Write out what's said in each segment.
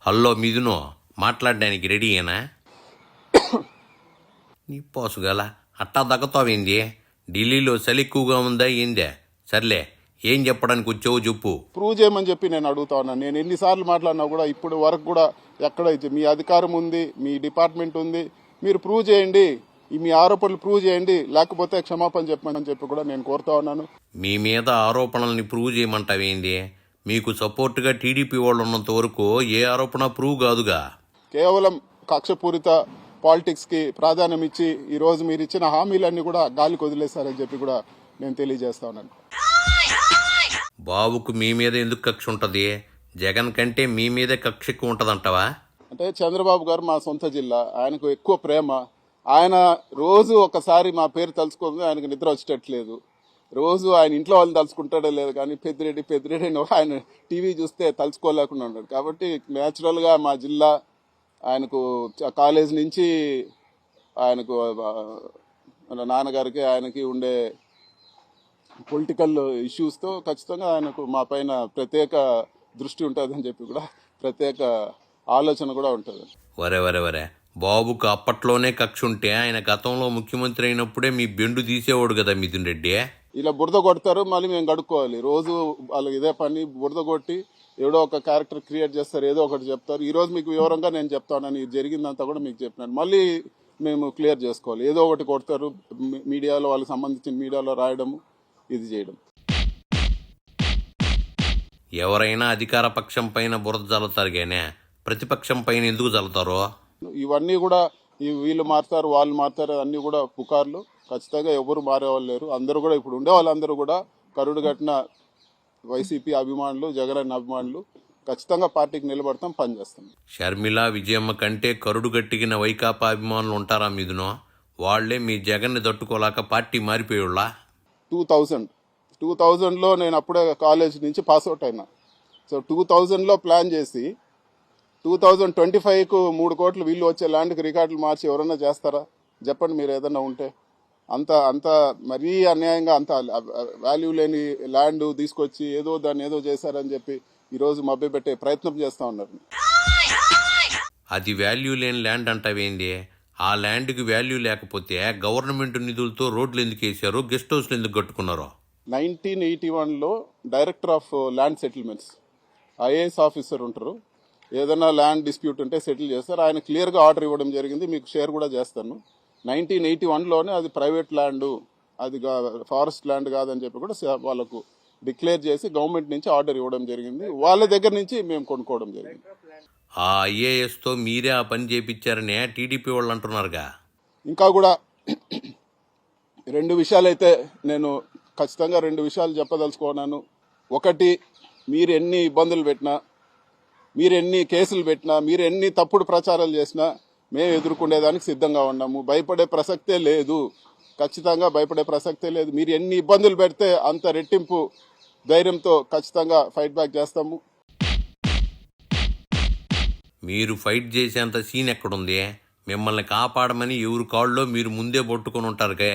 Hello మిథును, మాట్లాడడానికి రెడీయేనా? నీ పోసుగల అట్టా దగ్గతావేంది? ఢిల్లీలో చలి ఎక్కువగా ఉందా ఏందే? సర్లే, ఏం చెప్పడానికి వచ్చావో చెప్పు. ప్రూవ్ చేయమని చెప్పి నేను అడుగుతా ఉన్నాను. నేను ఎన్నిసార్లు మాట్లాడినా కూడా ఇప్పుడు వరకు కూడా ఎక్కడ మీ అధికారం ఉంది, మీ డిపార్ట్మెంట్ ఉంది, మీరు ప్రూవ్ చేయండి, మీ ఆరోపణలు ప్రూవ్ చేయండి, లేకపోతే క్షమాపణ చెప్పమని చెప్పి కూడా నేను కోరుతా ఉన్నాను. మీ మీద ఆరోపణల్ని ప్రూవ్ చేయమంటావేంది? మీకు సపోర్టుగా టీడీపీ వాళ్ళు ఉన్నంత వరకు ఏ ఆరోపణ ప్రూవ్ కాదుగా. కేవలం కక్షపూరిత పాలిటిక్స్ కి ప్రాధాన్యం ఇచ్చి ఈ రోజు మీరు ఇచ్చిన హామీలన్నీ కూడా గాలికి వదిలేశారని చెప్పి కూడా నేను తెలియజేస్తా ఉన్నాను. బాబుకు మీ మీద ఎందుకు కక్ష ఉంటది? జగన్ కంటే మీ మీదే కక్ష ఎక్కువ ఉంటదంటావా? అంటే చంద్రబాబు గారు మా సొంత జిల్లా, ఆయనకు ఎక్కువ ప్రేమ. ఆయన రోజు ఒకసారి మా పేరు తలుచుకోగా ఆయనకు నిద్ర వచ్చేటట్లేదు. రోజు ఆయన ఇంట్లో వాళ్ళని తలుచుకుంటాడో లేదు, కానీ పెద్దిరెడ్డి అని ఆయన టీవీ చూస్తే తలుచుకోలేకుండా ఉన్నాడు. కాబట్టి న్యాచురల్గా మా జిల్లా ఆయనకు కాలేజ్ నుంచి ఆయనకు మన నాన్నగారికి ఆయనకి ఉండే పొలిటికల్ ఇష్యూస్తో ఖచ్చితంగా ఆయనకు మా పైన ప్రత్యేక దృష్టి ఉంటుందని చెప్పి కూడా ప్రత్యేక ఆలోచన కూడా ఉంటుంది. వరే బాబుకు అప్పట్లోనే కక్ష ఉంటే ఆయన గతంలో ముఖ్యమంత్రి అయినప్పుడే మీ బెండు తీసేవాడు కదా మిథున్ రెడ్డి. ఇలా బురద కొడతారు, మళ్ళీ మేము గడుక్కోవాలి. రోజు వాళ్ళకి ఇదే పని, బురద కొట్టి ఏదో ఒక క్యారెక్టర్ క్రియేట్ చేస్తారు, ఏదో ఒకటి చెప్తారు. ఈ రోజు మీకు వివరంగా నేను చెప్తానని ఇది జరిగిందంతా కూడా మీకు చెప్పినాను, మళ్ళీ మేము క్లియర్ చేసుకోవాలి. ఏదో ఒకటి కొడతారు, మీడియాలో వాళ్ళకి సంబంధించిన మీడియాలో రాయడము, ఇది చేయడం. ఎవరైనా అధికార పక్షం పైన బురద జల్లుతారు గానే ప్రతిపక్షం పైన ఎందుకు జల్లుతారో? ఇవన్నీ కూడా వీళ్ళు మారుతారు, వాళ్ళు మారుతారు, అన్నీ కూడా పుకార్లు. ఖచ్చితంగా ఎవరు మారేవాళ్ళు లేరు. అందరూ కూడా ఇప్పుడు ఉండే వాళ్ళందరూ కూడా కరుడు కట్టిన వైసీపీ అభిమానులు, జగన్ అభిమానులు. ఖచ్చితంగా పార్టీకి నిలబడతాం, పనిచేస్తాం. షర్మిల, విజయమ్మ కంటే కరుడు గట్టిగిన వైకాపా అభిమానులు ఉంటారా మీదునో? వాళ్లే మీ జగన్ని తట్టుకోలేక పార్టీ మారిపోయేళ్ళ. 2000లో నేను అప్పుడే కాలేజ్ నుంచి పాస్అవుట్ అయినా. సో 2000లో ప్లాన్ చేసి 2025కు 3 కోట్లు వీళ్ళు వచ్చే ల్యాండ్కి రికార్డులు మార్చి ఎవరన్నా చేస్తారా? చెప్పండి మీరు ఏదన్నా ఉంటే. అంత మరీ అన్యాయంగా, అంత వాల్యూ లేని ల్యాండ్ తీసుకొచ్చి దాన్ని ఏదో చేశారని చెప్పి ఈరోజు మభ్యపెట్టే ప్రయత్నం చేస్తూ ఉన్నారు. అది వాల్యూ లేని ల్యాండ్ అంటావేంది? ఆ ల్యాండ్కి వాల్యూ లేకపోతే గవర్నమెంట్ నిధులతో రోడ్లు ఎందుకు వేసారు, గెస్ట్ హౌస్లు ఎందుకు కట్టుకున్నారో? 1981లో director of land settlements, IAS officer ఉంటారు. ఏదైనా ల్యాండ్ డిస్ప్యూట్ ఉంటే సెటిల్ చేస్తారు. ఆయన క్లియర్గా ఆర్డర్ ఇవ్వడం జరిగింది, మీకు షేర్ కూడా చేస్తాను. 1981లోనే అది ప్రైవేట్ ల్యాండ్, అది ఫారెస్ట్ ల్యాండ్ కాదని చెప్పి కూడా వాళ్ళకు డిక్లేర్ చేసి గవర్నమెంట్ నుంచి ఆర్డర్ ఇవ్వడం జరిగింది. వాళ్ళ దగ్గర నుంచి మేము కొనుక్కోవడం జరిగింది. ఆ ఐఏఎస్తో మీరే ఆ పని చేయించారని టీడీపీ వాళ్ళు అంటున్నారుగా. ఇంకా కూడా 2 విషయాలైతే నేను ఖచ్చితంగా 2 విషయాలు చెప్పదలుచుకున్నాను. ఒకటి, మీరు ఎన్ని ఇబ్బందులు పెట్టినా, మీరు ఎన్ని కేసులు పెట్టినా, మీరు ఎన్ని తప్పుడు ప్రచారాలు చేసినా మేము ఎదుర్కొనేదానికి సిద్ధంగా ఉన్నాము. భయపడే ప్రసక్తే లేదు, ఖచ్చితంగా భయపడే ప్రసక్తే లేదు. మీరు ఎన్ని ఇబ్బందులు పెడితే అంత రెట్టింపు ధైర్యంతో ఖచ్చితంగా ఫైట్ బ్యాక్ చేస్తాము. మీరు ఫైట్ చేసేంత సీన్ ఎక్కడుంది? మిమ్మల్ని కాపాడమని ఎవరి కాళ్ళలో మీరు ముందే పట్టుకొని ఉంటారుగా.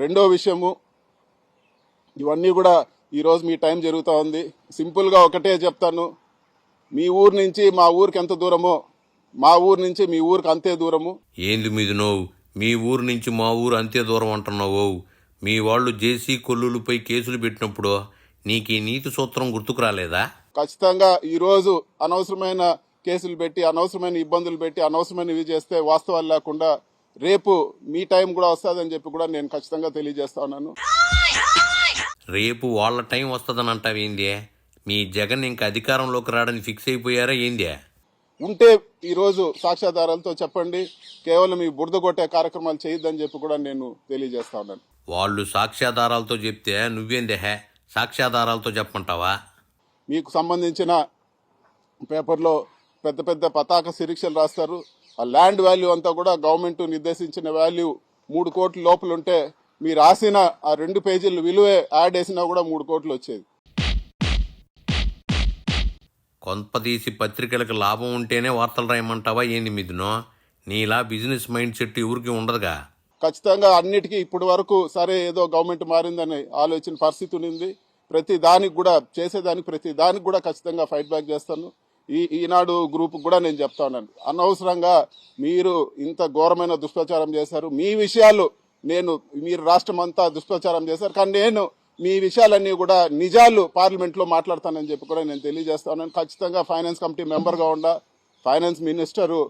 రెండో విషయము, ఇవన్నీ కూడా ఈరోజు మీ టైం జరుగుతూ ఉంది. సింపుల్గా ఒకటే చెప్తాను, మీ ఊరు నుంచి మా ఊరికి ఎంత దూరమో మా ఊరు నుంచి మీ ఊరికి అంతే దూరము. ఏంది మీద నువ్వు మీ ఊరు నుంచి మా ఊరు అంతే దూరం అంటున్నావు? మీ వాళ్ళు జేసీ కొల్లులపై కేసులు పెట్టినప్పుడు నీకు ఈ నీతి సూత్రం గుర్తుకు రాలేదా? ఖచ్చితంగా ఈరోజు అనవసరమైన కేసులు పెట్టి, అనవసరమైన ఇబ్బందులు పెట్టి, అనవసరమైనవి చేస్తే వాస్తవాలు లేకుండా రేపు మీ టైం కూడా వస్తుందని చెప్పి కూడా నేను ఖచ్చితంగా తెలియజేస్తా ఉన్నాను. రేపు వాళ్ళ టైం వస్తుందని అంటావేంది? మీ జగన్ ఇంకా అధికారంలోకి రావడానికి ఫిక్స్ అయిపోయారా ఏంది? ఉంటే ఈరోజు సాక్ష్యాధారాలతో చెప్పండి. కేవలం ఈ బురద కొట్టే కార్యక్రమాలు చేయొద్దని చెప్పి కూడా నేను తెలియజేస్తా ఉన్నాను. వాళ్ళు సాక్ష్యాధారాలతో చెప్తే నువ్వేందే సాక్ష్యాధారాలతో చెప్పమంటావా? మీకు సంబంధించిన పేపర్లో పెద్ద పెద్ద పతాక శీర్షికలు రాస్తారు. ఆ ల్యాండ్ వాల్యూ అంతా కూడా గవర్నమెంట్ నిర్దేశించిన వాల్యూ 3 కోట్ల లోపల ఉంటే మీరు రాసిన ఆ 2 పేజీలు విలువే యాడ్ వేసినా కూడా 3 కోట్లు వచ్చేది. కొంపదీసి పత్రికలకు లాభం ఉంటేనే వార్తలు రాయమంటావా ఏంది మిథునో? నీలా బిజినెస్ మైండ్ సెట్ ఎవరికి ఉండదుగా. ఖచ్చితంగా అన్నిటికీ ఇప్పటి వరకు సరే ఏదో గవర్నమెంట్ మారిందని ఆలోచన పరిస్థితి ఉంది. ప్రతి దానికి కూడా చేసేదానికి, ప్రతి దానికి కూడా ఖచ్చితంగా ఫైట్ బ్యాక్ చేస్తాను. ఈనాడు గ్రూప్ కూడా నేను చెప్తా ఉన్నాను, అనవసరంగా మీరు ఇంత ఘోరమైన దుష్ప్రచారం చేశారు. మీ విషయాలు మీరు రాష్ట్రం అంతా దుష్ప్రచారం చేశారు, కానీ నేను మీ విషయాలన్నీ కూడా నిజాలు పార్లమెంట్లో మాట్లాడతానని చెప్పి కూడా నేను తెలియజేస్తా ఉన్నాను. ఖచ్చితంగా ఫైనాన్స్ కమిటీ మెంబర్గా ఫైనాన్స్ మినిస్టరు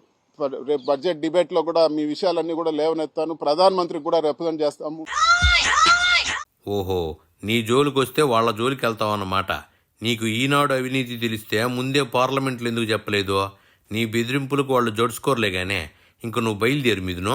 రేపు బడ్జెట్ డిబేట్లో కూడా మీ విషయాలన్నీ కూడా లేవనెత్తాను. ప్రధానమంత్రికి కూడా రిప్రజెంట్ చేస్తాము. ఓహో, నీ జోలికి వస్తే వాళ్ళ జోలికి వెళ్తావన్నమాట. నీకు ఈనాడు అవినీతి తెలిస్తే ముందే పార్లమెంట్లో ఎందుకు చెప్పలేదు? నీ బెదిరింపులకు వాళ్ళు జడుచుకోరలే గానే. ఇంక నువ్వు బయలుదేరు మీదును.